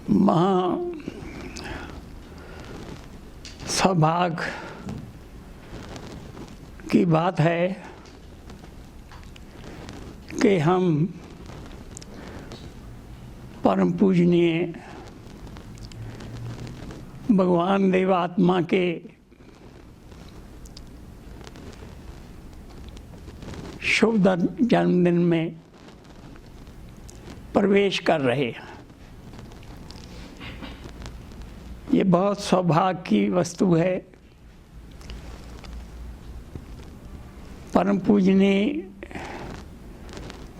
महा सौभाग्य की बात है कि हम परम पूजनीय भगवान देवात्मा के शुभ जन्मदिन में प्रवेश कर रहे हैं। ये बहुत सौभाग्य की वस्तु है। परम पूजनीय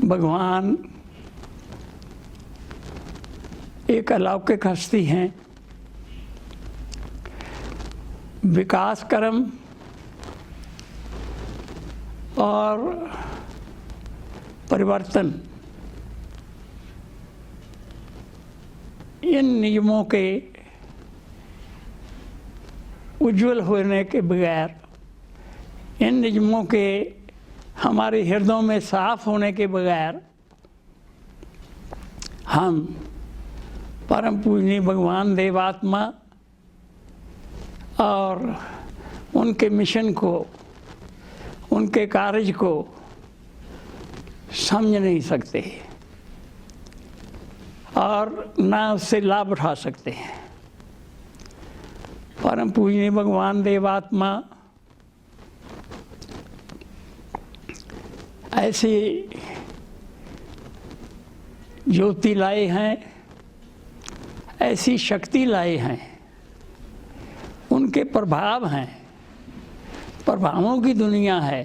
भगवान एक अलौकिक हस्ती हैं। विकास कर्म और परिवर्तन, इन नियमों के उज्जवल होने के बगैर, इन नियमों के हमारे हृदयों में साफ होने के बगैर हम परम पूजनीय भगवान देवात्मा और उनके मिशन को, उनके कार्य को समझ नहीं सकते और ना उससे लाभ उठा सकते हैं। परम पूजनीय भगवान देवात्मा ऐसी ज्योति लाए हैं, ऐसी शक्ति लाए हैं, उनके प्रभाव हैं, प्रभावों की दुनिया है।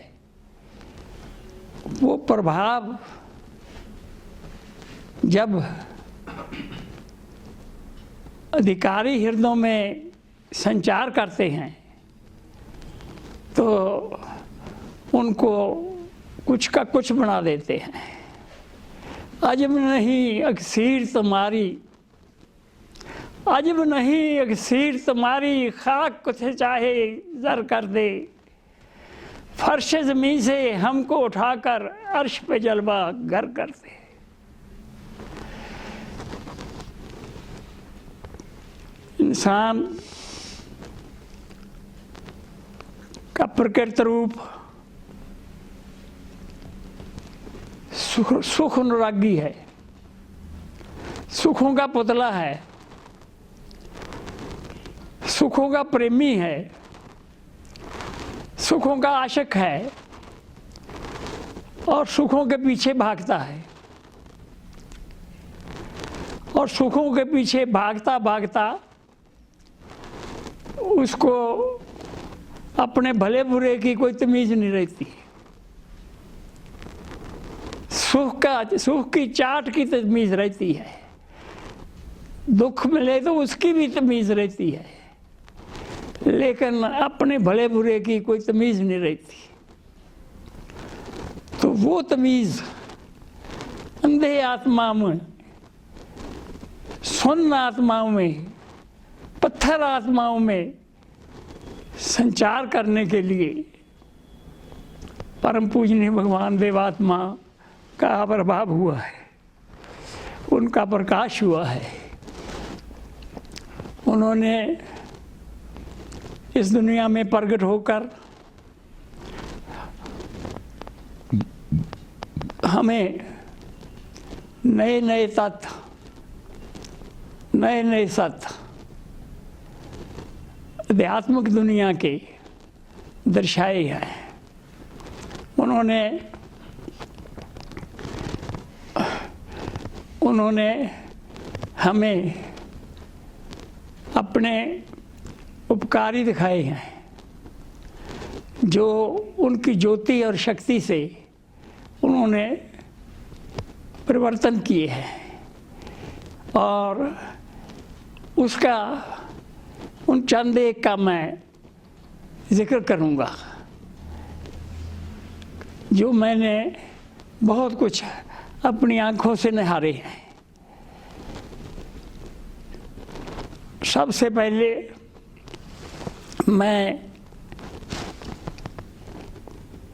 वो प्रभाव जब अधिकारी हृदयों में संचार करते हैं तो उनको कुछ का कुछ बना देते हैं। अजब नहीं अक्सीर तुम्हारी, अजब नहीं अक्सीर तुम्हारी, खाक कुछ चाहे जर कर दे, फर्श ज़मीं से हमको उठाकर अर्श पे जलवा घर कर दे। इंसान का प्रकृत रूप सुख अनुरागी है, सुखों का पुतला है, सुखों का प्रेमी है, सुखों का आशिक है और सुखों के पीछे भागता है। और सुखों के पीछे भागता भागता उसको अपने भले बुरे की कोई तमीज़ नहीं रहती। सुख की चाट की तमीज़ रहती है, दुख मिले तो उसकी भी तमीज़ रहती है, लेकिन अपने भले बुरे की कोई तमीज़ नहीं रहती। तो वो तमीज़ अंधे आत्मा में, सुन्न आत्माओं में, पत्थर आत्माओं में संचार करने के लिए परम पूजनीय भगवान देवात्मा का आविर्भाव हुआ है, उनका प्रकाश हुआ है। उन्होंने इस दुनिया में प्रकट होकर हमें नए नए तत्व, नए नए सत्य आध्यात्मिक दुनिया के दर्शाए हैं। उन्होंने हमें अपने उपकारी दिखाए हैं, जो उनकी ज्योति और शक्ति से उन्होंने परिवर्तन किए हैं। और उसका उन चंद एक का मैं जिक्र करूँगा, जो मैंने बहुत कुछ अपनी आँखों से निहारे हैं। सबसे पहले मैं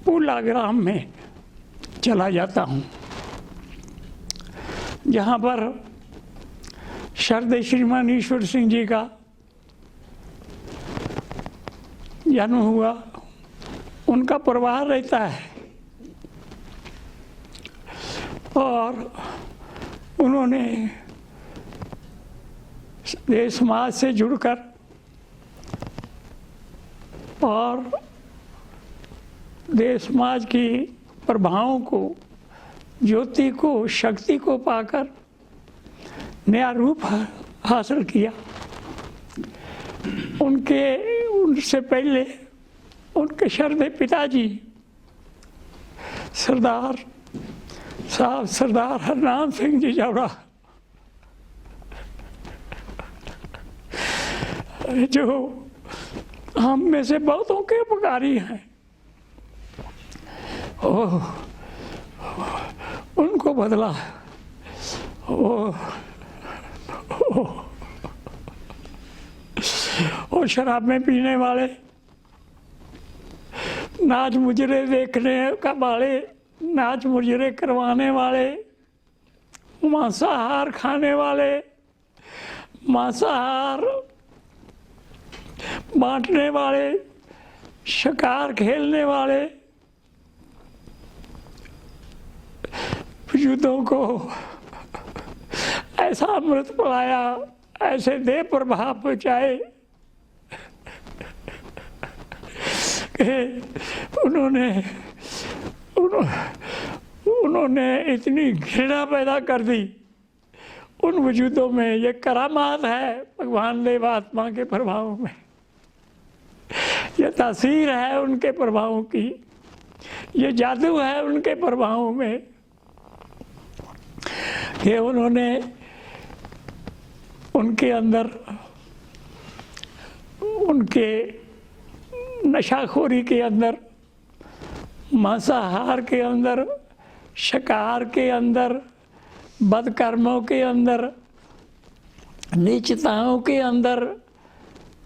पूला ग्राम में चला जाता हूँ, जहाँ पर श्रद्धेय श्रीमान ईश्वर सिंह जी का जन्म हुआ। उनका परिवार रहता है और उन्होंने देश समाज से जुड़कर और देश समाज की प्रभावों को, ज्योति को, शक्ति को पाकर नया रूप हासिल किया। उनसे पहले उनके श्रद्धेय पिताजी सरदार हरनाम सिंह जी जावड़ा, जो हम में से बहुतों के उपकारी हैं, उनको बदला। और शराब में पीने वाले, नाच मुजरे देखने का वाले, नाच मुजरे करवाने वाले, मांसाहार खाने वाले, मांसाहार बांटने वाले, शिकार खेलने वाले, युद्धों को ऐसा अमृत पिलाया, ऐसे देह प्रभाव पहुँचाए कि उन्होंने इतनी घृणा पैदा कर दी उन वजूदों में। ये करामात है भगवान देवात्मा के प्रभावों में, ये तासीर है उनके प्रभावों की, ये जादू है उनके प्रभावों में कि उन्होंने उनके अंदर, उनके नशाखोरी के अंदर, मांसाहार के अंदर, शिकार के अंदर, बदकर्मों के अंदर, नीचताओं के अंदर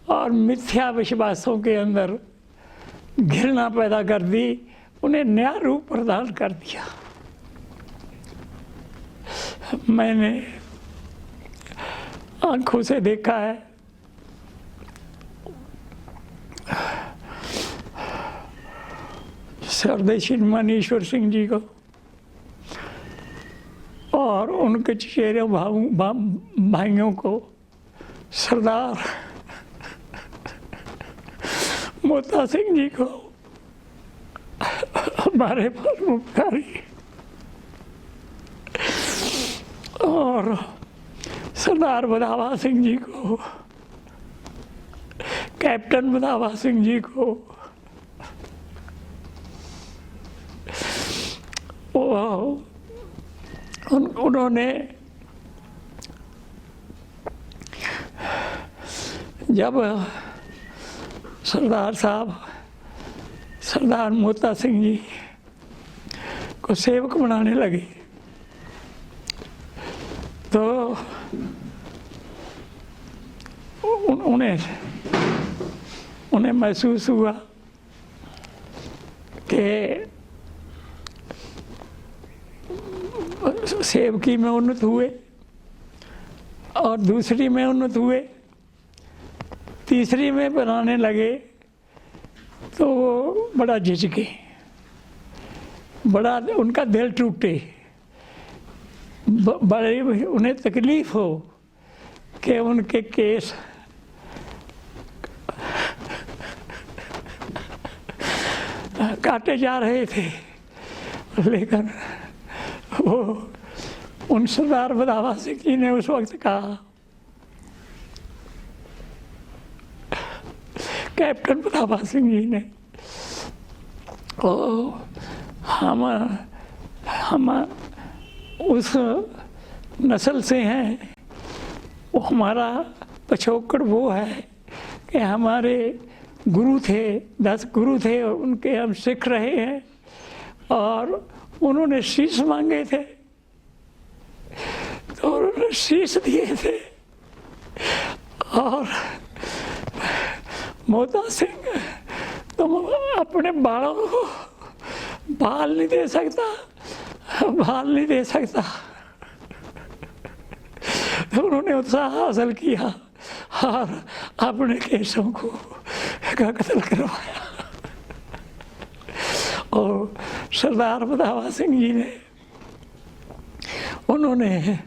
और मिथ्या विश्वासों के अंदर घृणा पैदा कर दी, उन्हें नया रूप प्रदान कर दिया। मैंने आंखों से देखा है, श्रद्धेय श्रीमान ईश्वर सिंह जी को और उनके चचेरे भाइयों को, सरदार मोता सिंह जी को, हमारे परोपकारी, और सरदार बदावा सिंह जी को, कैप्टन बदावा सिंह जी को, उन्होंने जब सरदार साहब, सरदार मोता सिंह जी को सेवक बनाने लगे तो उन्हें महसूस हुआ कि सेवकी में उन्नत हुए और दूसरी में उन्नत हुए, तीसरी में बनाने लगे तो वो बड़ा झिझके, बड़ा उनका दिल टूटे, बड़े उन्हें तकलीफ हो कि उनके केस काटे जा रहे थे। लेकिन वो उन सरदार बदावा सिंह जी ने उस वक्त कहा, कैप्टन बदावा सिंह जी ने, हम उस नस्ल से हैं, वो हमारा पिछोकड़ वो है कि हमारे गुरु थे, 10 गुरु थे, उनके हम सीख रहे हैं और उन्होंने शीश मांगे थे तो उन्होंने शीश दिए थे। और मोता सिंह तुम अपने बालों को बाल नहीं दे सकता, बाल नहीं दे सकता, उन्होंने उत्साह हासिल किया और अपने केसों को का कत्ल करवाया। और सरदार बदावा सिंह जी ने उन्होंने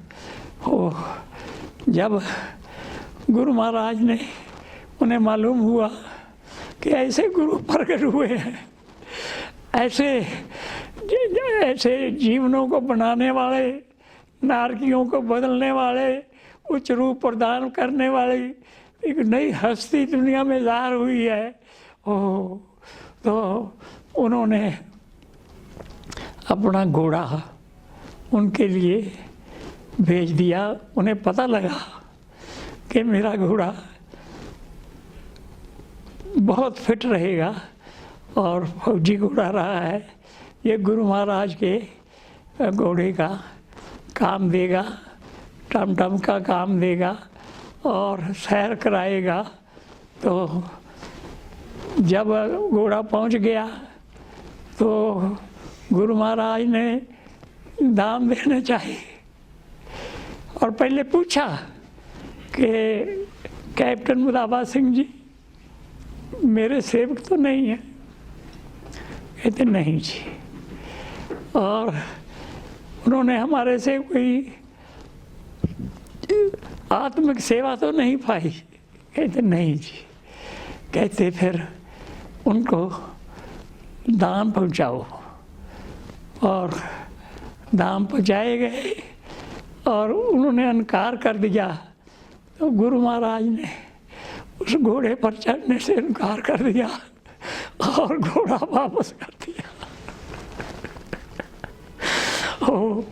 जब गुरु महाराज ने उन्हें मालूम हुआ कि ऐसे गुरु प्रकट हुए हैं, ऐसे जीवनों को बनाने वाले, नारकियों को बदलने वाले, उच्च रूप प्रदान करने वाली एक नई हस्ती दुनिया में ज़ाहिर हुई है, तो उन्होंने अपना घोड़ा उनके लिए भेज दिया। उन्हें पता लगा कि मेरा घोड़ा बहुत फिट रहेगा और फौजी घोड़ा रहा है, ये गुरु महाराज के घोड़े का काम देगा, टम का काम देगा और सैर कराएगा। तो जब घोड़ा पहुंच गया तो गुरु महाराज ने दाम देना चाहिए और पहले पूछा कि कैप्टन मुदाबा सिंह जी मेरे सेवक तो नहीं है? कहते नहीं जी। और उन्होंने हमारे से कोई आत्मिक सेवा तो नहीं पाई? कहते नहीं जी। कहते फिर उनको दाम पहुंचाओ। और दाम पहुंचाए गए और उन्होंने इनकार कर दिया तो गुरु महाराज ने उस घोड़े पर चढ़ने से इनकार कर दिया और घोड़ा वापस कर दिया। ओ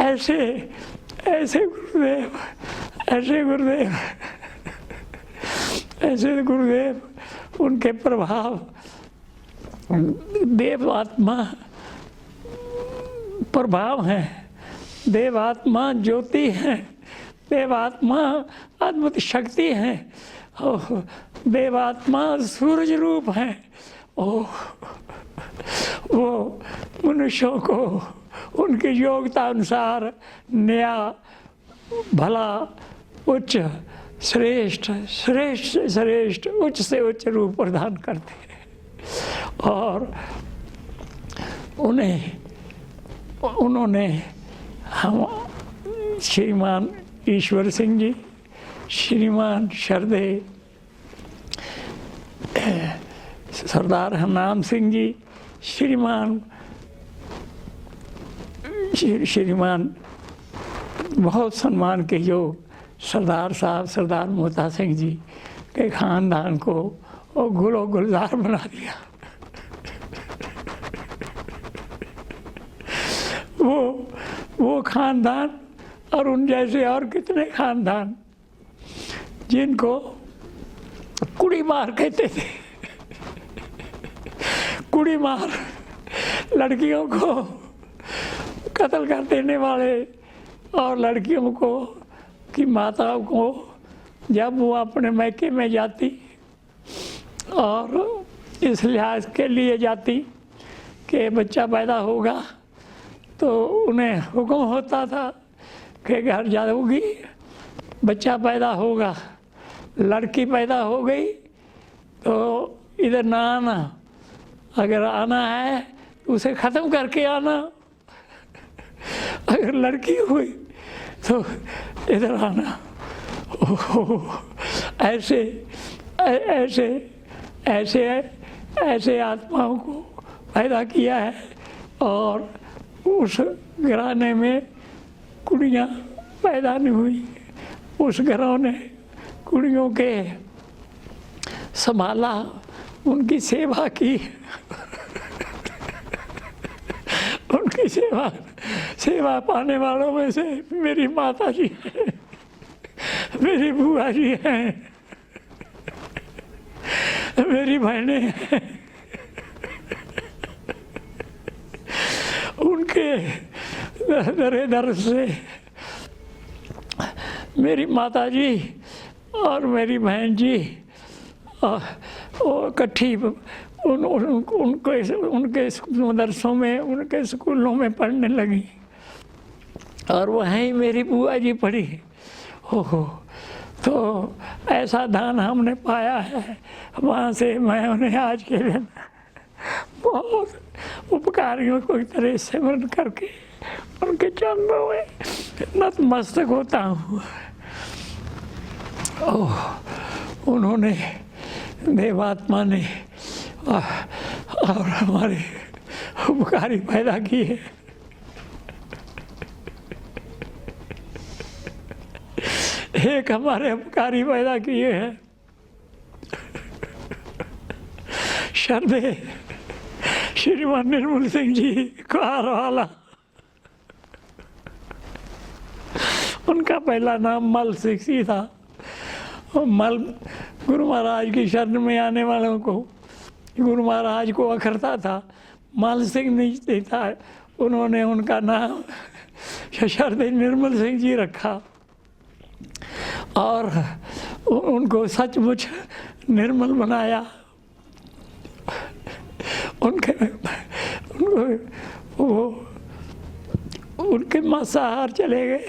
ऐसे ऐसे गुरुदेव, ऐसे गुरुदेव, ऐसे गुरुदेव, उनके प्रभाव देवात्मा प्रभाव हैं, देवात्मा ज्योति हैं, देवात्मा अद्भुत शक्ति हैं, देवात्मा सूरज रूप हैं। वो मनुष्यों को उनकी योग्यता अनुसार नया, भला, उच्च, श्रेष्ठ, श्रेष्ठ से श्रेष्ठ, उच्च से उच्च रूप प्रदान करते हैं। और उन्होंने हम श्रीमान ईश्वर सिंह जी, श्रीमान शरदे, सरदार हरनाम सिंह जी, श्रीमान बहुत सम्मान के योग सरदार साहब, सरदार मोहता सिंह जी के खानदान को और गुलो गुलजार बना दिया। वो खानदान और उन जैसे और कितने खानदान जिनको कुड़ी मार कहते थे। कुड़ी मार, लड़कियों को कत्ल कर देने वाले और लड़कियों को की माताओं को जब वो अपने मैके में जाती और इस लिहाज के लिए जाती कि बच्चा पैदा होगा तो उन्हें हुक्म होता था कि घर जाओगी, बच्चा पैदा होगा, लड़की पैदा हो गई तो इधर ना आना, अगर आना है तो उसे ख़त्म करके आना, अगर लड़की हुई तो इधर आना। ऐसे ऐसे ऐसे ऐसे आत्माओं को पैदा किया है। और उस घराने में कुड़ियाँ पैदा नहीं हुई, उस घरों ने कुड़ियों के संभाला, उनकी सेवा की, उनकी सेवा पाने वालों में से मेरी माता जी हैं, मेरी बुआ जी हैं, मेरी बहनें हैं। उनके दर से मेरी माता जी और मेरी बहन जी इकट्ठी उनके मदरसों में, उनके स्कूलों में पढ़ने लगी और वहीं मेरी बुआ जी पढ़ी हो। तो ऐसा दान हमने पाया है, वहाँ से मैं उन्हें आज के दिन बहुत उपकारियों को तरह स्मरण करके उनके चरणों में नतमस्तक होता हूँ। ओह, उन्होंने देवात्मा ने और हमारे उपकारी पैदा किए। एक हमारे उपकारी पैदा किए हैं श्रद्धेय श्रीमान निर्मल सिंह जी कारवाला। उनका पहला नाम मल सिंह था। मल गुरु महाराज की शरण में आने वालों को गुरु महाराज को अखरता था, मल सिंह नहीं देता। उन्होंने उनका नाम श्रद्धेय निर्मल सिंह जी रखा और उनको सचमुच निर्मल बनाया। उनके मांसाहार चले गए,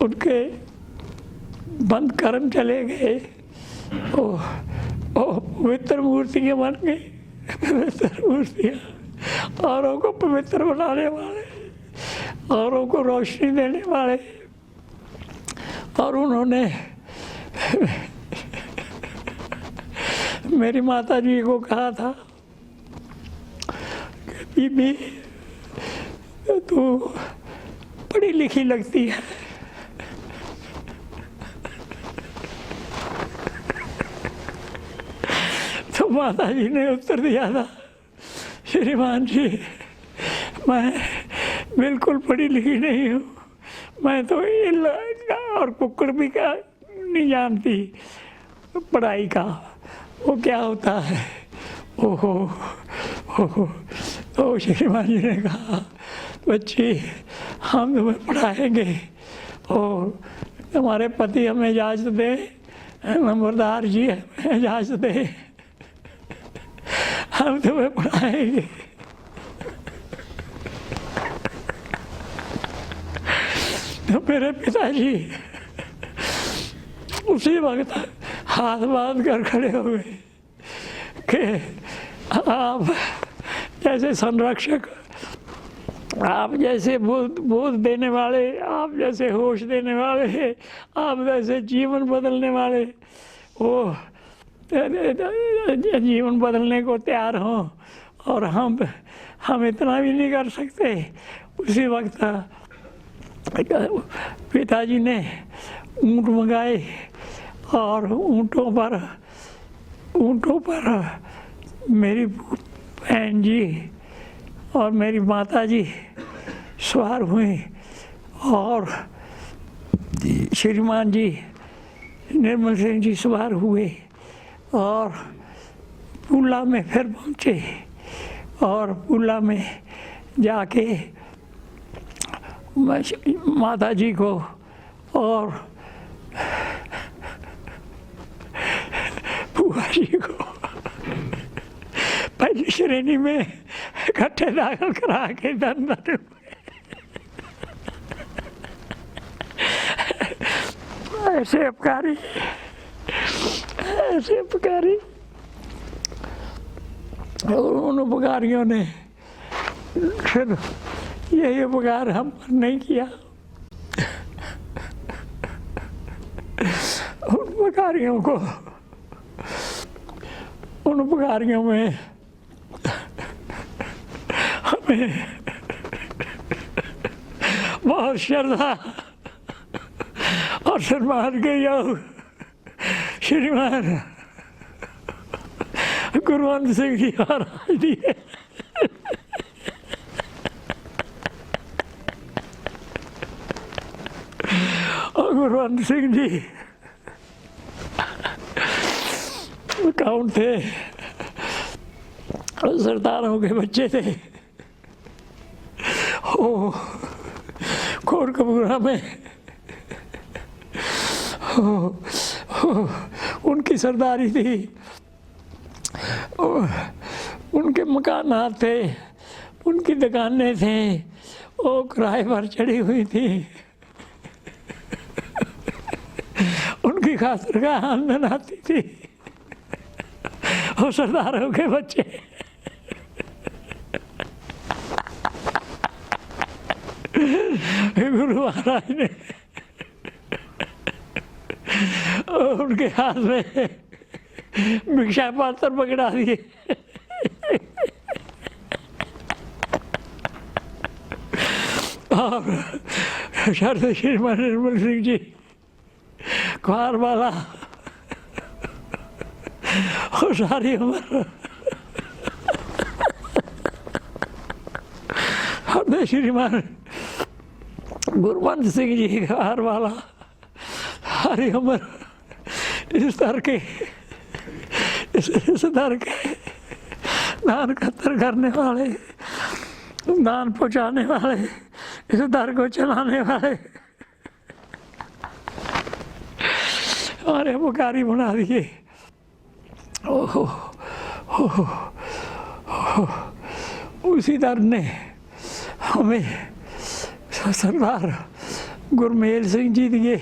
उनके बंद कर्म चले गए। ओ पवित्र मूर्तियाँ बन गई, पवित्र मूर्तियाँ, औरों को पवित्र बनाने वाले, औरों को रोशनी देने वाले। और उन्होंने मेरी माता जी को कहा था कि बीबी तू पढ़ी लिखी लगती है। तो माता जी ने उत्तर दिया था, श्रीमान जी मैं बिल्कुल पढ़ी लिखी नहीं हूँ, मैं तो और कुक्कड़ भी का नहीं जानती पढ़ाई का वो क्या होता है। ओहो ओहो। तो श्रीमान जी ने कहा, बच्ची हम तुम्हें पढ़ाएंगे और तुम्हारे पति हमें इजाज़त दे, नंबरदार जी हमें इजाज़त दे, हम तुम्हें पढ़ाएंगे। तो मेरे पिताजी उसी वक्त हाथ बांध कर खड़े हो गए कि आप जैसे संरक्षक, आप जैसे बोध देने वाले, आप जैसे होश देने वाले, आप जैसे जीवन बदलने वाले, वो जीवन बदलने को तैयार हों और हम इतना भी नहीं कर सकते। उसी वक्त पिताजी ने ऊँट मंगाए और ऊँटों पर मेरी बहन जी और मेरी माता जी सवार हुए और श्रीमान जी निर्मल सिंह जी सवार हुए और पुला में फिर पहुँचे और पुला में जाके माता जी को और बुआ जी को पहली श्रेणी में इकट्ठे दाखिल करा के दन हुए। ऐसे उपकारी, ऐसे उपकारी। और उन उपकारियों ने फिर यही उपकार हम पर नहीं किया। उन उपकारियों को, उन उपकारियों में हमें बहुत श्रद्धा और सम्मान के योग श्रीमान गुरुवंत सिंह जी महाराज दिए। और गुरुवंत सिंह जी कौन थे? सरदारों के बच्चे थे। ओ कोटकपूरा में उनकी सरदारी थी। उनके मकानात थे, उनकी दुकानें थे, वो किराए पर चढ़ी हुई थी। खातर का आमदन आती थी, और सरदारों के बच्चे गुरु महाराज ने उनके हाथ में भिक्षा पात्र पकड़ा दिए। और शरद श्रीमान निर्मल सिंह जी कुहार वाला और सारी उम्र हरदय श्रीमान गुरवंत सिंह जी कुहार वाला सारी उम्र इस दर के दान खतर करने वाले, दान पहुँचाने वाले, इस दर को चलाने वाले हमारे उपकारी बना दिए। ओहो उसी दर ने हमें सरदार गुरमेल सिंह जी दिए।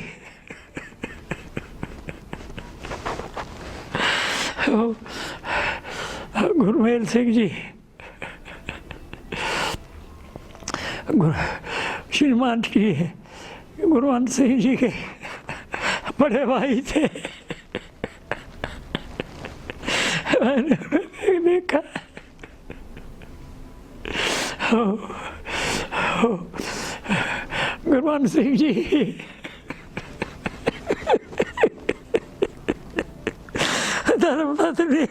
गुरमेल सिंह जी श्रीमान जी गुरवंत सिंह जी के बड़े भाई थे। मैंने देखा गुरवंत सिंह जी धर्मपत्नी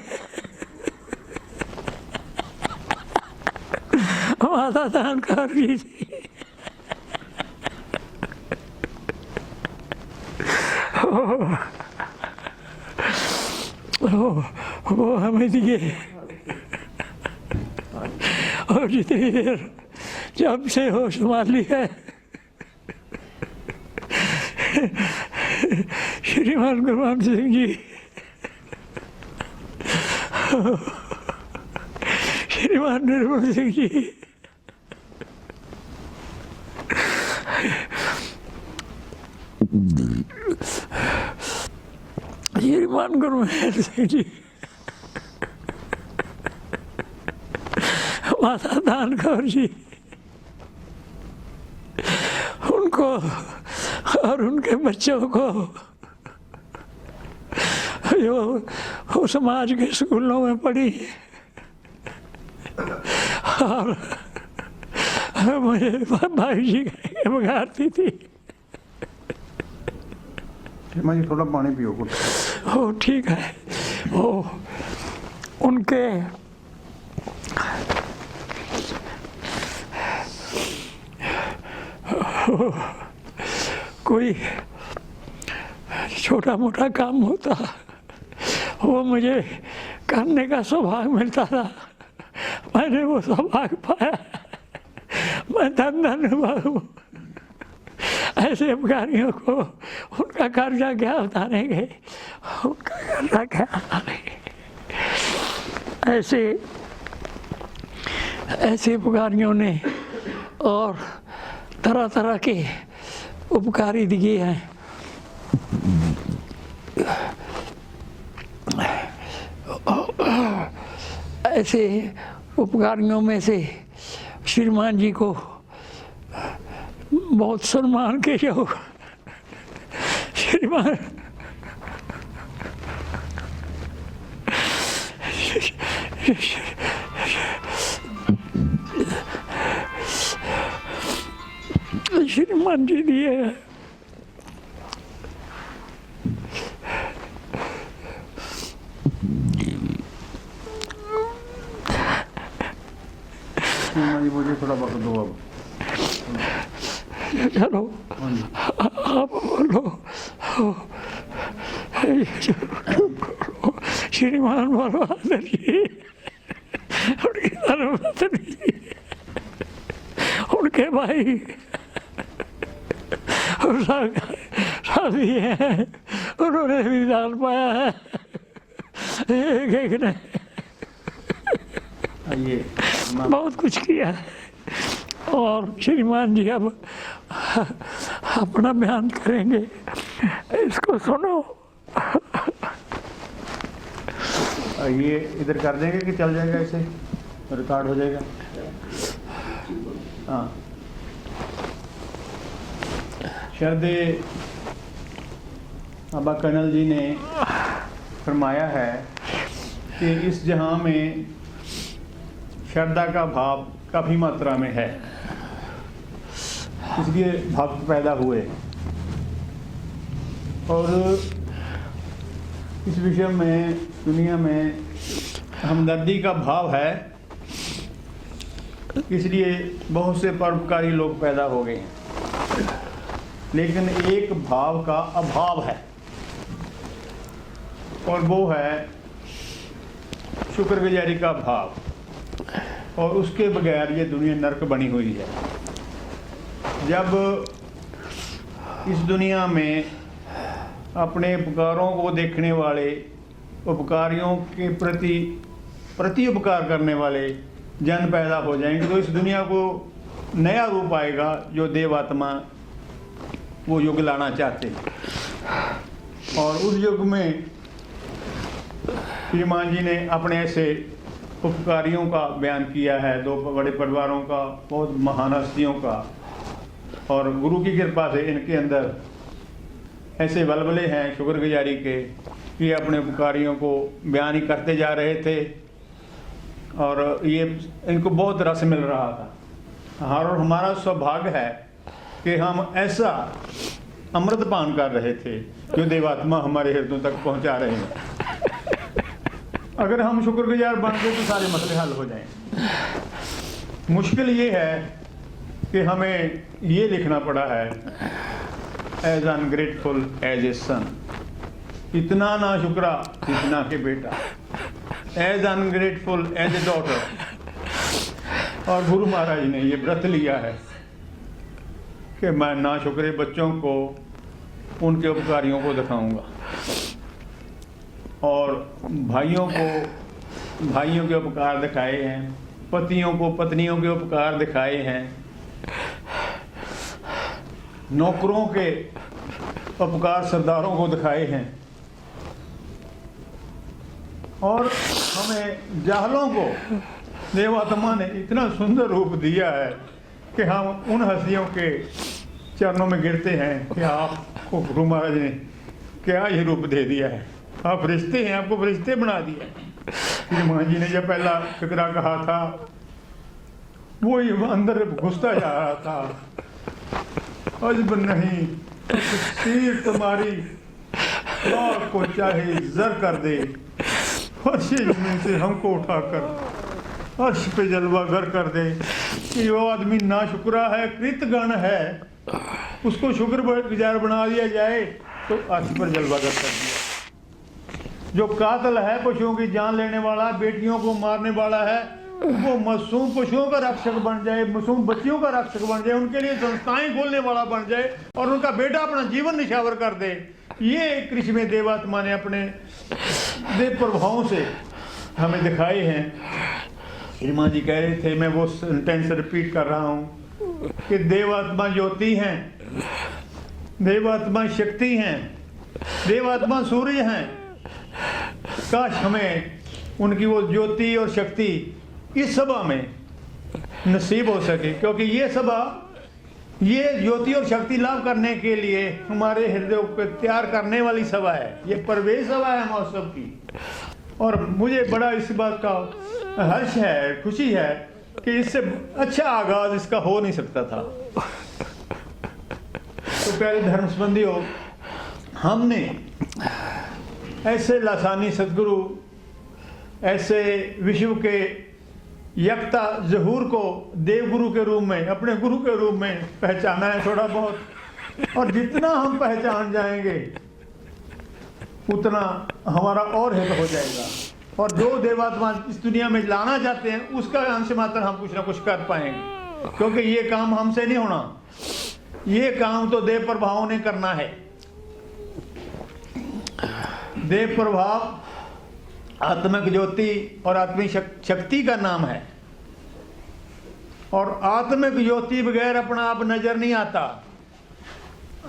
माता दानकार जी थी। वो हमें दिए, और जितनी देर जब से होश संभाली है श्रीमान गुरवंत सिंह जी श्रीमान निर्मल सिंह जी श्रीमान गुरमेल सिंह जी माता दानकर जी उनको और उनके बच्चों को जो वो समाज के स्कूलों में पढ़ी और मुझे भाई जी बघारती थी। जी थोड़ा पानी पियो कुछ। हो ठीक है। वो उनके कोई छोटा मोटा काम होता वो मुझे करने का सौभाग्य मिलता था। मैंने वो सौभाग्य पाया। मैं धन बाबू ऐसे उपकारियों को उनका कर्जा क्या उतारेंगे, उनका कर्जा क्या उतारेंगे। ऐसे उपकारियों ने और तरह तरह के उपकारी दिए हैं। ऐसे उपकारियों में से श्रीमान जी को बहुत सम्मान के योग श्रीमान श्रीमान जी दिए। मुझे थोड़ा वक्त दो अब। चलो आप बोलो। श्रीमान बोलो जी उनकी धर्मपत्नी उनके भाई शादी है, उन्होंने भी दान पाया है एक ने बहुत कुछ किया है। और श्रीमान जी अब अपना बयान करेंगे, इसको सुनो। ये इधर कर देंगे कि चल जाएगा, ऐसे रिकॉर्ड हो जाएगा। हाँ, श्रद्धे अब्बा कर्नल जी ने फरमाया है कि इस जहां में श्रद्धा का भाव काफ़ी मात्रा में है, इसलिए भक्त पैदा हुए। और इस विषय में दुनिया में हमदर्दी का भाव है, इसलिए बहुत से परोपकारी लोग पैदा हो गए हैं। लेकिन एक भाव का अभाव है, और वो है शुक्रगुजारी का भाव, और उसके बगैर ये दुनिया नरक बनी हुई है। जब इस दुनिया में अपने उपकारों को देखने वाले, उपकारियों के प्रति उपकार करने वाले जन पैदा हो जाएंगे, तो इस दुनिया को नया रूप आएगा जो देवात्मा वो युग लाना चाहते हैं। और उस युग में श्रीमान जी ने अपने ऐसे उपकारियों का बयान किया है, दो बड़े परिवारों का, बहुत महान हस्तियों का, और गुरु की कृपा से इनके अंदर ऐसे बलबले हैं शुक्रगुजारी के कि अपने उपकारियों को बयान ही करते जा रहे थे, और ये इनको बहुत रस मिल रहा था। और हमारा सौभाग्य है कि हम ऐसा अमृत पान कर रहे थे जो देवात्मा हमारे हृदयों तक पहुंचा रहे हैं। अगर हम शुक्रगुजार बन गए तो सारे मसले हल हो जाएं। मुश्किल ये है कि हमें ये लिखना पड़ा है, as ungrateful as a son, इतना ना शुक्रा इतना के बेटा, as ungrateful as a daughter. और गुरु महाराज ने ये व्रत लिया है कि मैं ना शुक्रे बच्चों को उनके उपकारियों को दिखाऊंगा, और भाइयों के उपकार दिखाए हैं, पतियों को पत्नियों के उपकार दिखाए हैं, नौकरों के उपकार सरदारों को दिखाए हैं, और हमें जाहलों को देवात्मा ने इतना सुंदर रूप दिया है कि हम उन हस्तियों के चरणों में गिरते हैं कि आपको गुरु महाराज ने क्या ये रूप दे दिया है। आप फरिश्ते हैं, आपको फरिश्ते बना दिया। श्रीमान जी ने जब पहला फिक्रा कहा था, वो ये अंदर घुसता जा रहा था, अजब नहीं तीर तुम्हारी आग को चाहे जर कर दे, फर्श जमीन से हमको उठाकर अर्श पे जलवा घर कर दे। कि वो आदमी ना शुक्रा है, कृतगण है, उसको शुक्रगुजार बना दिया जाए तो अर्श पर जलवा घर कर दिया। जो कातिल है, पशुओं की जान लेने वाला, बेटियों को मारने वाला है, वो मासूम पशुओं का रक्षक बन जाए, मासूम बच्चियों का रक्षक बन जाए, उनके लिए संस्थाएं खोलने वाला बन जाए, और उनका बेटा अपना जीवन निछावर कर दे। ये कृषि में देवात्मा ने अपने देव प्रभावों से हमें दिखाए हैं। श्रीमान जी कह रहे थे, मैं वो सेंटेंस रिपीट कर रहा हूँ कि देवात्मा ज्योति हैं, देवात्मा शक्ति हैं, देवात्मा सूर्य हैं। काश हमें उनकी वो ज्योति और शक्ति इस सभा में नसीब हो सके, क्योंकि ये सभा ये ज्योति और शक्ति लाभ करने के लिए हमारे हृदय को तैयार करने वाली सभा है। ये प्रवेश सभा है महोत्सव की, और मुझे बड़ा इस बात का हर्ष है, खुशी है कि इससे अच्छा आगाज इसका हो नहीं सकता था। तो प्यारे धर्म संबंधियों, हमने ऐसे लासानी सदगुरु, ऐसे विश्व के यक्ता ज़हूर को देवगुरु के रूप में, अपने गुरु के रूप में पहचाना है थोड़ा बहुत, और जितना हम पहचान जाएंगे उतना हमारा और हित हो जाएगा, और जो देवात्मा इस दुनिया में लाना चाहते हैं उसका अंश मात्र हम कुछ ना कुछ कर पाएंगे, क्योंकि ये काम हमसे नहीं होना, ये काम तो देव प्रभावों ने करना है। देव प्रभाव आत्मिक ज्योति और आत्मिक शक्ति का नाम है, और आत्मिक ज्योति बगैर अपना आप नजर नहीं आता।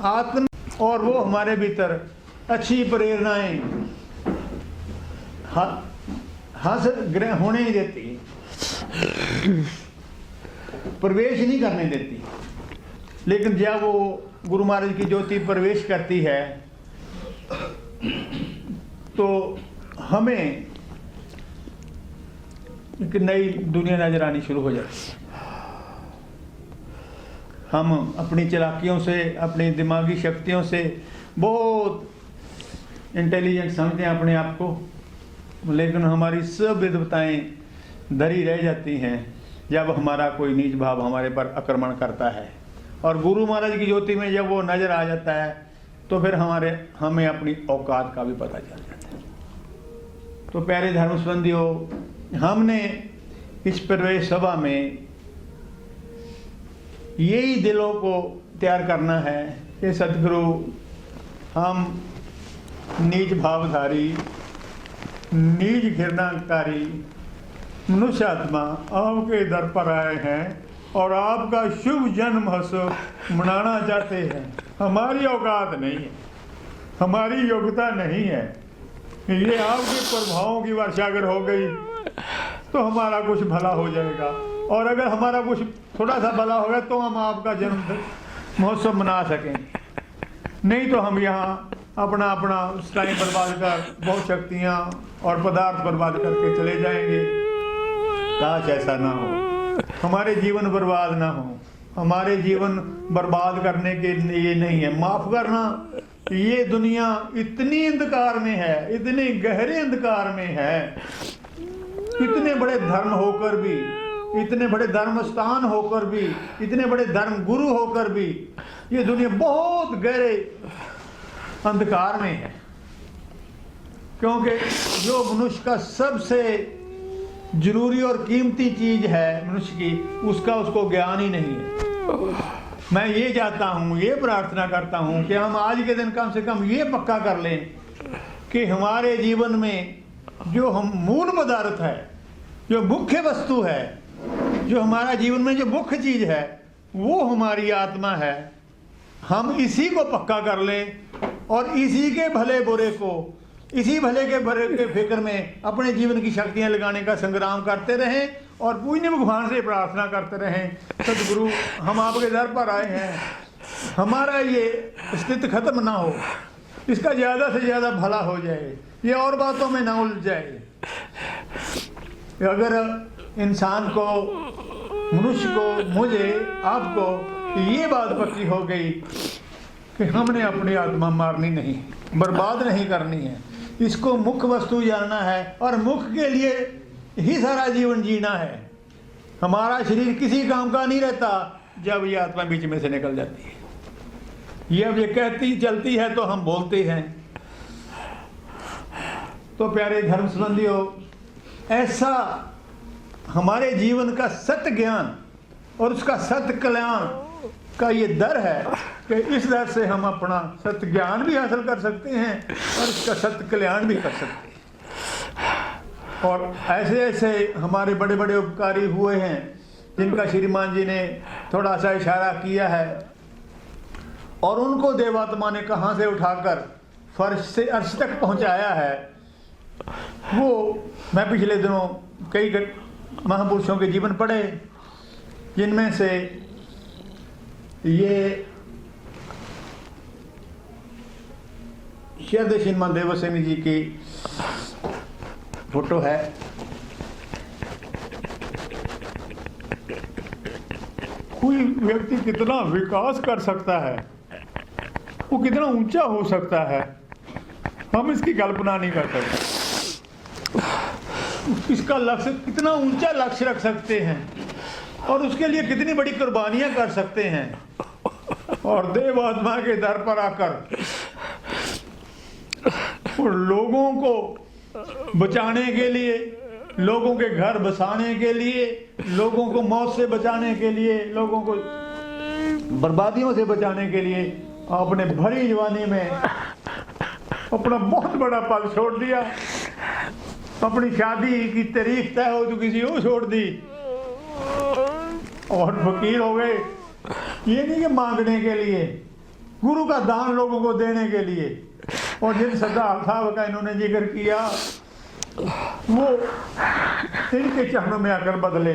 आत्म और वो हमारे भीतर अच्छी प्रेरणाएं हाथ होने नहीं देती, प्रवेश नहीं करने देती। लेकिन जब वो गुरु महाराज की ज्योति प्रवेश करती है तो हमें एक नई दुनिया नजर आनी शुरू हो जाती है। हम अपनी चालाकियों से, अपनी दिमागी शक्तियों से बहुत इंटेलिजेंट समझते हैं अपने आप को, लेकिन हमारी सब विद्वताएं धरी रह जाती हैं जब हमारा कोई नीच भाव हमारे पर आक्रमण करता है। और गुरु महाराज की ज्योति में जब वो नज़र आ जाता है तो फिर हमें अपनी औकात का भी पता चल जाता है। तो प्यारे धर्म संबंधियों, हमने इस प्रवेश सभा में यही दिलों को तैयार करना है कि सदगुरु, हम नीच भावधारी, नीच घृणाकारी मनुष्य आत्मा आपके दर पर आए हैं और आपका शुभ जन्म मनाना चाहते हैं। हमारी औकात नहीं है, हमारी योग्यता नहीं है। ये आपके प्रभावों की वर्षा अगर हो गई तो हमारा कुछ भला हो जाएगा, और अगर हमारा कुछ थोड़ा सा भला हो गया तो हम आपका जन्म महोत्सव मना सकें। नहीं तो हम यहाँ अपना टाइम बर्बाद कर, बहुत शक्तियाँ और पदार्थ बर्बाद करके चले जाएंगे। काश ऐसा ना हो, हमारे जीवन बर्बाद ना हो। हमारे जीवन बर्बाद करने के लिए नहीं है, माफ करना। ये दुनिया इतनी अंधकार में है, इतने गहरे अंधकार में है, इतने बड़े धर्म होकर भी, इतने बड़े धर्म स्थान होकर भी, इतने बड़े धर्म गुरु होकर भी ये दुनिया बहुत गहरे अंधकार में है। क्योंकि जो मनुष्य का सबसे जरूरी और कीमती चीज है मनुष्य की, उसको ज्ञान ही नहीं है। मैं ये चाहता हूँ, ये प्रार्थना करता हूँ कि हम आज के दिन कम से कम ये पक्का कर लें कि हमारे जीवन में जो हम मूल पदार्थ है, जो मुख्य वस्तु है, जो हमारा जीवन में जो मुख्य चीज है, वो हमारी आत्मा है। हम इसी को पक्का कर लें और इसी के भले बुरे को, इसी भले के बुरे के फिक्र में अपने जीवन की शक्तियां लगाने का संग्राम करते रहें और पूज्य भगवान से प्रार्थना करते रहें, सदगुरु हम आपके दर पर आए हैं, हमारा ये स्थिति खत्म ना हो, इसका ज़्यादा से ज़्यादा भला हो जाए, ये और बातों में ना उलझ जाए। अगर इंसान को, मनुष्य को, मुझे, आपको ये बात पक्की हो गई कि हमने अपनी आत्मा मारनी नहीं, बर्बाद नहीं करनी है, इसको मुख्य वस्तु जानना है और मुख्य के लिए ही सारा जीवन जीना है। हमारा शरीर किसी काम का नहीं रहता जब ये आत्मा बीच में से निकल जाती है। ये अब ये कहती चलती है तो हम बोलते हैं। तो प्यारे धर्म संबंधियों, ऐसा हमारे जीवन का सत्य ज्ञान और उसका सत्य कल्याण का ये दर है कि इस दर से हम अपना सत्य ज्ञान भी हासिल कर सकते हैं और इसका सत्य कल्याण भी कर सकते हैं। और ऐसे ऐसे हमारे बड़े बड़े उपकारी हुए हैं जिनका श्रीमान जी ने थोड़ा सा इशारा किया है, और उनको देवात्मा ने कहाँ से उठाकर फर्श से अर्श तक पहुँचाया है। वो मैं पिछले दिनों कई महापुरुषों के जीवन पढ़े, जिनमें से ये श्री श्रीमान देवस्वामी जी की फोटो है। कोई व्यक्ति कितना विकास कर सकता है, वो कितना ऊंचा हो सकता है, हम इसकी कल्पना नहीं कर सकते। इसका लक्ष्य, कितना ऊंचा लक्ष्य रख सकते हैं और उसके लिए कितनी बड़ी कुर्बानियां कर सकते हैं। और देवात्मा के दर पर आकर और लोगों को बचाने के लिए, लोगों के घर बसाने के लिए, लोगों को मौत से बचाने के लिए, लोगों को बर्बादियों से बचाने के लिए आपने भरी जवानी में अपना बहुत बड़ा पल छोड़ दिया। अपनी शादी की तारीख तय हो चुकी थी, वो छोड़ दी और फकीर हो गए। ये नहीं कि मांगने के लिए, गुरु का दान लोगों को देने के लिए। और जिन सरदार साहब का इन्होंने जिक्र किया वो इनके चरणों में आकर बदले।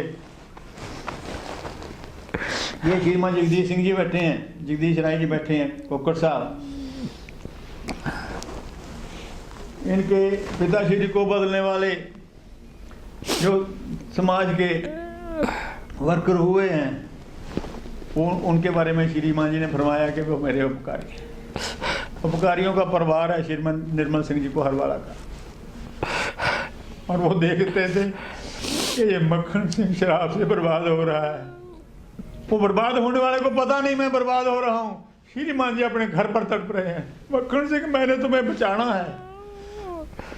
ये श्रीमान जगदीश सिंह जी बैठे हैं, जगदीश राय जी बैठे हैं, कोकड़ साहब, इनके पिताश्री को बदलने वाले जो समाज के वर्कर हुए हैं, उनके बारे में श्रीमान जी ने फरमाया कि वो मेरे उपकारी हैं। उपकारियों का परिवार है श्रीमान निर्मल सिंह जी को हरवाला का, और वो देखते थे कि ये मक्खन सिंह शराब से बर्बाद हो रहा है। वो बर्बाद होने वाले को पता नहीं मैं बर्बाद हो रहा हूँ। श्रीमान जी अपने घर पर तड़प रहे हैं, मक्खन सिंह मैंने तुम्हें बचाना है।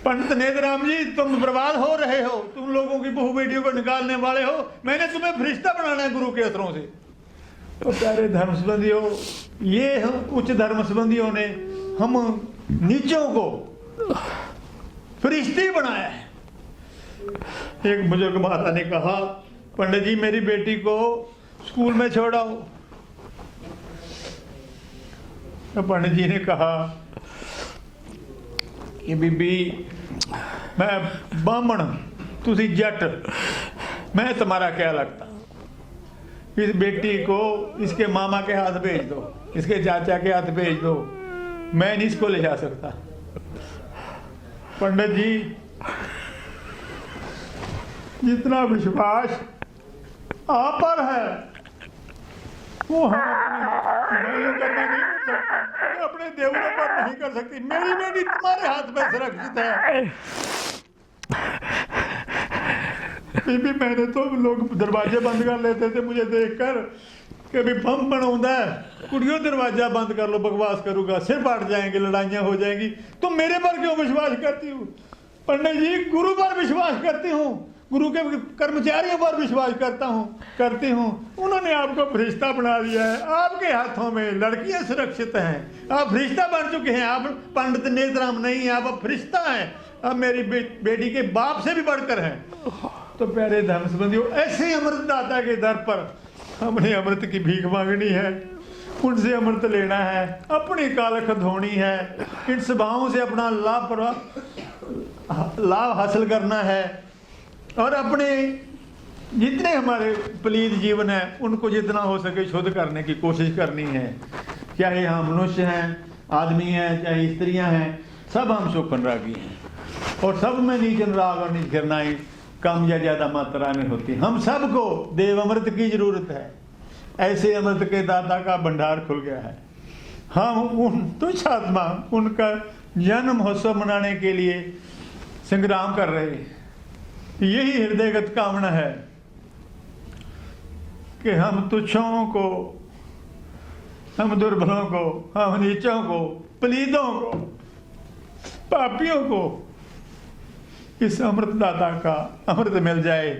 पंडित नेतराम जी तुम बर्बाद हो रहे हो, तुम लोगों की बहू बेटियों को निकालने वाले हो, मैंने तुम्हें फरिश्ता बनाना है गुरु के असरों से। तो प्यारे धर्म संबंधियों, ये उच्च धर्म संबंधियों ने हम नीचों को फरिश्ते बनाया है। एक बुजुर्ग माता ने कहा, पंडित जी मेरी बेटी को स्कूल में छोड़ाओ। तो पंडित जी ने कहा कि बीबी मैं ब्राह्मण तुसी जट, मैं तुम्हारा क्या लगता, इस बेटी को इसके मामा के हाथ भेज दो, इसके चाचा के हाथ भेज दो, मैं नहीं इसको ले जा सकता। पंडित जी जितना विश्वास आप पर है वो हम अपने नहीं कर सकते, अपने देवरों पर नहीं कर सकती। मेरी बेटी तुम्हारे हाथ में सुरक्षित है। बीबी मैंने तो लोग दरवाजे बंद कर लेते थे मुझे देखकर कि भी बम बनाऊंगा है, कुड़ियों दरवाजा बंद कर लो, बकवास करूंगा, सिर फाट जाएंगे, लड़ाइयाँ हो जाएंगी। तुम मेरे पर क्यों विश्वास करती हूँ? पंडित जी गुरु पर विश्वास करती हूँ, गुरु के कर्मचारियों पर विश्वास करती हूँ। उन्होंने आपको फरिश्ता बना दिया है, आपके हाथों में लड़कियां सुरक्षित हैं, आप फरिश्ता बन चुके हैं। आप पंडित नेतराम नहीं हैं, आप फरिश्ता हैं, आप मेरी बेटी के बाप से भी बढ़कर हैं। तो प्यारे धर्म संबंधियों, ऐसे अमृतदाता के दर पर हमने अमृत की भीख मांगनी है, उनसे अमृत लेना है, अपनी कालख धोनी है, इन सभाओं से अपना लाभ हासिल करना है, और अपने जितने हमारे पलीद जीवन है उनको जितना हो सके शुद्ध करने की कोशिश करनी है। चाहे हम मनुष्य हैं, आदमी हैं, चाहे स्त्रियां हैं, सब हम सुख अनुरागी हैं, और सब में नीच अनुराग और नीच घृणाएं कम या ज़्यादा मात्रा में होती। हम सबको देव अमृत की जरूरत है। ऐसे अमृत के दाता का भंडार खुल गया है। हम उन तुच्छ आत्मा उनका जन्म महोत्सव मनाने के लिए संग्राम कर रहे हैं। यही हृदयगत कामना है कि हम तुच्छों को, हम दुर्बलों को, हम नीचों को, पलीदों को, पापियों को इस अमृतदाता का अमृत मिल जाए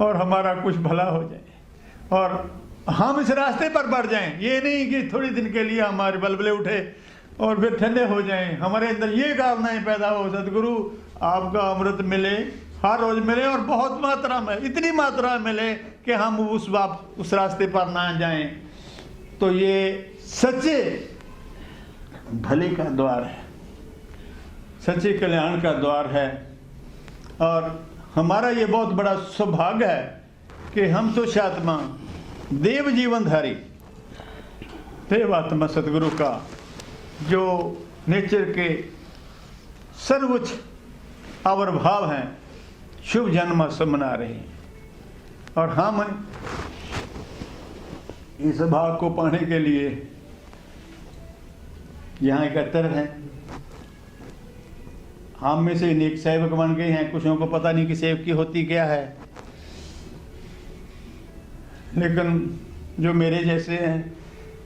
और हमारा कुछ भला हो जाए, और हम इस रास्ते पर बढ़ जाएं। ये नहीं कि थोड़ी दिन के लिए हमारे बलबले उठे और फिर ठंडे हो जाएं, हमारे अंदर ये कामनाएं पैदा हो, सदगुरु आपका अमृत मिले, हर रोज मिले, और बहुत मात्रा में, इतनी मात्रा में मिले कि हम उस रास्ते पर ना जाएं। तो ये सच्चे भले का द्वार है, सच्चे कल्याण का द्वार है, और हमारा ये बहुत बड़ा सौभाग्य है कि हम तो आत्मा देव जीवनधारी देवात्मा सतगुरु का जो नेचर के सर्वोच्च आविर्भाव हैं, शुभ जन्मोत्सव मना रहे हैं, और हम इस भाव को पाने के लिए यहाँ एकत्र हैं। हम में से नेक सेवक बन गए हैं, कुछों को पता नहीं कि सेवकी होती क्या है, लेकिन जो मेरे जैसे हैं,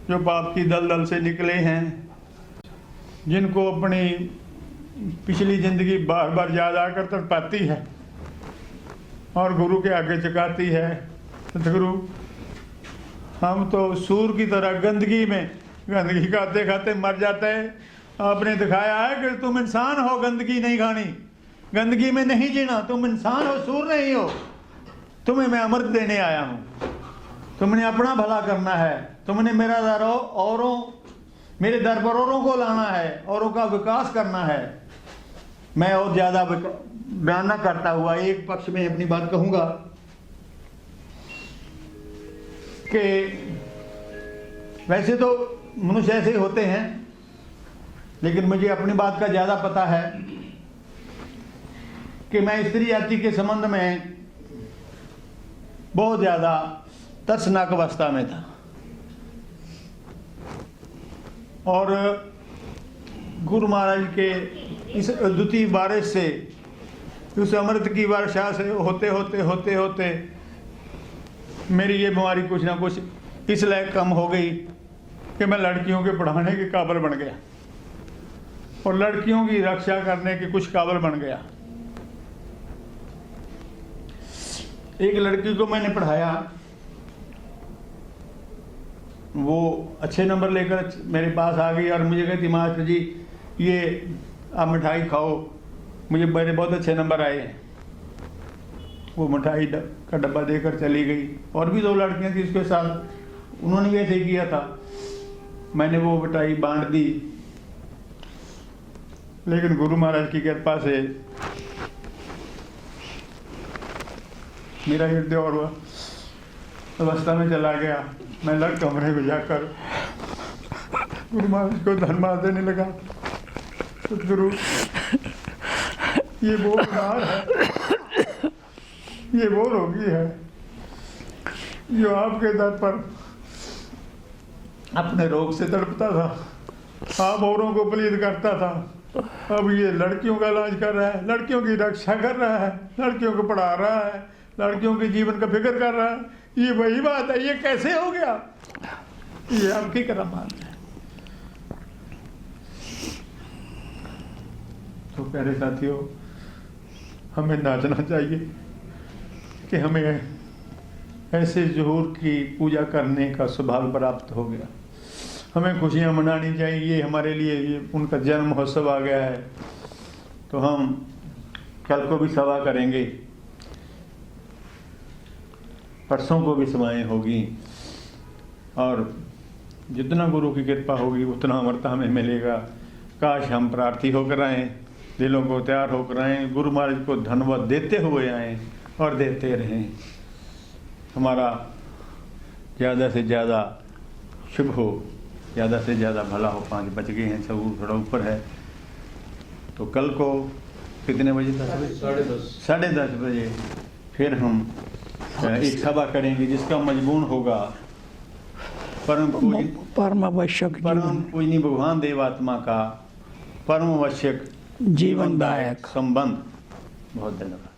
जो पाप की दलदल से निकले हैं, जिनको अपनी पिछली जिंदगी बार बार याद आकर तड़पाती है और गुरु के आगे चुकाती है, सतगुरु हम तो सूर की तरह गंदगी में, गंदगी खाते खाते मर जाते हैं। आपने दिखाया है कि तुम इंसान हो, गंदगी नहीं खानी, गंदगी में नहीं जीना, तुम इंसान हो, सूर नहीं हो। तुम्हें मैं अमृत देने आया हूँ, तुमने अपना भला करना है, तुमने मेरा दारो औरों मेरे दर पर औरों को लाना है, औरों का विकास करना है। मैं और ज़्यादा बयान न करता हुआ एक पक्ष में अपनी बात कहूँगा कि वैसे तो मनुष्य ऐसे ही होते हैं, लेकिन मुझे अपनी बात का ज़्यादा पता है कि मैं स्त्री जाति के संबंध में बहुत ज़्यादा तर्सनाक अवस्था में था। और गुरु महाराज के इस अद्वितीय बारिश से, उस अमृत की वर्षा से होते होते होते होते मेरी ये बीमारी कुछ ना कुछ इस लायक कम हो गई कि मैं लड़कियों के पढ़ाने के काबिल बन गया और लड़कियों की रक्षा करने के कुछ काबिल बन गया। एक लड़की को मैंने पढ़ाया, वो अच्छे नंबर लेकर मेरे पास आ गई और मुझे कहती मास्टर जी ये आप मिठाई खाओ, मुझे मेरे बहुत अच्छे नंबर आए हैं। वो मिठाई का डब्बा देकर चली गई। और भी 2 लड़कियां थी उसके साथ, उन्होंने भी ऐसे ही किया था। मैंने वो मिठाई बांट दी, लेकिन गुरु महाराज की कृपा से मेरा हृदय और अवस्था में चला गया। मैं लड़ कमरे में जाकर गुरु महाराज को धन्यवाद देने लगा। सतगुरु, ये वो उदार है, ये वो रोगी है जो आपके दर पर अपने रोग से तड़पता था, आप औरों को प्लीद करता था। अब ये लड़कियों का इलाज कर रहा है, लड़कियों की रक्षा कर रहा है, लड़कियों को पढ़ा रहा है, लड़कियों के जीवन का फिक्र कर रहा है। ये वही बात है, ये कैसे हो गया? ये आपकी करामात है। तो प्यारे साथियों, हमें नाचना चाहिए कि हमें ऐसे ज़हूर की पूजा करने का सौभाग्य प्राप्त हो गया। हमें खुशियाँ मनानी चाहिए। हमारे लिए ये उनका जन्म महोत्सव आ गया है, तो हम कल को भी सभा करेंगे, परसों को भी सभाएँ होगी, और जितना गुरु की कृपा होगी उतना अमृत हमें मिलेगा। काश हम प्रार्थी होकर आएँ, दिलों को तैयार होकर आएँ, गुरु महाराज को धन्यवाद देते हुए आएँ और देते रहें। हमारा ज़्यादा से ज़्यादा शुभ हो, ज़्यादा से ज़्यादा भला हो। 5 बज गए हैं, सब थोड़ा ऊपर है। तो कल को कितने बजे तक? 10:30 बजे फिर हम एक सभा करेंगे जिसका मजमून होगा परम आवश्यक पूजनीय भगवान देवात्मा का परम आवश्यक जीवनदायक संबंध। बहुत धन्यवाद।